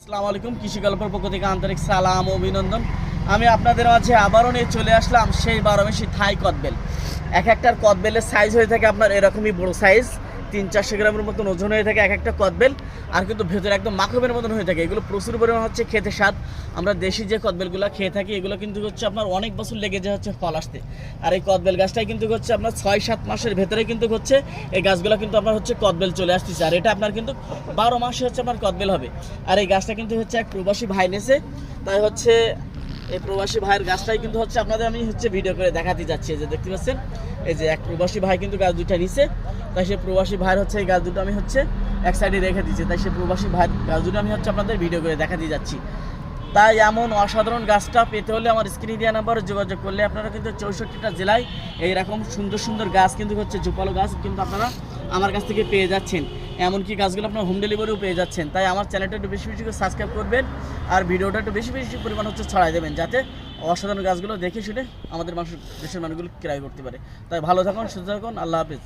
আসসালামু আলাইকুম, কৃষি গল্পের পক্ষ থেকে আন্তরিক সালাম ও অভিনন্দন। আমি আপনাদের মাঝে আবারও নিয়ে চলে আসলাম সেই 12 থাই কদবেল। এক একটার কদবেলের সাইজ হয়ে থাকে আপনার এরকমই বড় সাইজ, 300-400 গ্রামের মতন ওজন হয়ে থাকে এক একটা কদবেল। আর কিন্তু ভেতরে একদম মাখবের মতন হয়ে থাকে। এগুলো প্রচুর পরিমাণ হচ্ছে খেতে স্বাদ। আমরা দেশি যে কদবেলগুলো খেয়ে থাকি এগুলো কিন্তু হচ্ছে আপনার অনেক বছর লেগে যায় হচ্ছে ফল আসতে। আর এই কদবেল গাছটাই কিন্তু হচ্ছে আপনার 6-7 মাসের ভেতরে কিন্তু হচ্ছে এই গাছগুলো কিন্তু আপনার হচ্ছে কদবেল চলে আসতেছে। আর এটা আপনার কিন্তু 12 মাসে হচ্ছে আপনার কদবেল হবে। আর এই গাছটা কিন্তু হচ্ছে এক প্রবাসী ভাই নেছে, তাই হচ্ছে এই প্রবাসী ভাইয়ের গাছটাই কিন্তু হচ্ছে আপনাদের আমি হচ্ছে ভিডিও করে দেখাতে যাচ্ছি। এই যে দেখতে পাচ্ছেন, এই যে এক প্রবাসী ভাই কিন্তু গাছ দুটা নিছে, তাই সেই প্রবাসী ভাইয়ের হচ্ছে এই গাছ দুটো আমি হচ্ছে এক সাইডে রেখে দিচ্ছি। তাই সেই প্রবাসী ভাইয়ের গাছ দুটো আমি হচ্ছে আপনাদের ভিডিও করে দেখাতে যাচ্ছি। তাই এমন অসাধারণ গাছটা পেতে হলে আমার স্ক্রিনে দেওয়া নাম্বারে যোগাযোগ করলে আপনারা কিন্তু 64টা জেলায় এইরকম সুন্দর সুন্দর গাছ কিন্তু হচ্ছে ঝোপালো গাছ কিন্তু আপনারা আমার কাছ থেকে পেয়ে যাচ্ছেন। এমনকি গাছগুলো আপনার হোম ডেলিভারিও পেয়ে যাচ্ছেন। তাই আমার চ্যানেলটা একটু বেশি বেশি করে সাবস্ক্রাইব করবেন আর ভিডিওটা একটু বেশি বেশি পরিমাণ হচ্ছে ছড়াই দেবেন, যাতে অসাধারণ গাছগুলো দেখে শুনে আমাদের দেশের মানুষগুলো ক্রয় করতে পারে। তাই ভালো থাকুন, সুস্থ থাকুন, আল্লাহ হাফেজ।